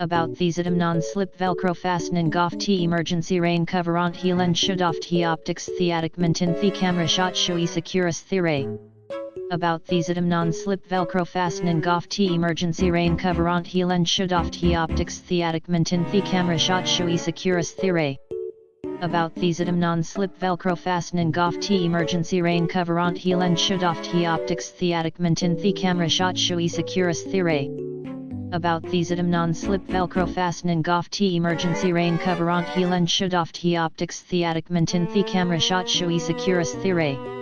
About these item non-slip Velcro fastening goff t emergency rain coverant helan shudoft he optics theatic mintin the camera shot shui securus thire. About these item non-slip Velcro fastening goff t emergency rain coverant helan shudoft he optics theatic mintin the camera shot shui securus thire. About these item non-slip Velcro fastening goff t emergency rain coverant helan shudoft he optics theatic mintin the camera shot shui securus thire. About these item non-slip Velcro fastening goff t emergency rain coverant helan shudoft he optics theatic mintin the camera shot shui securus thire.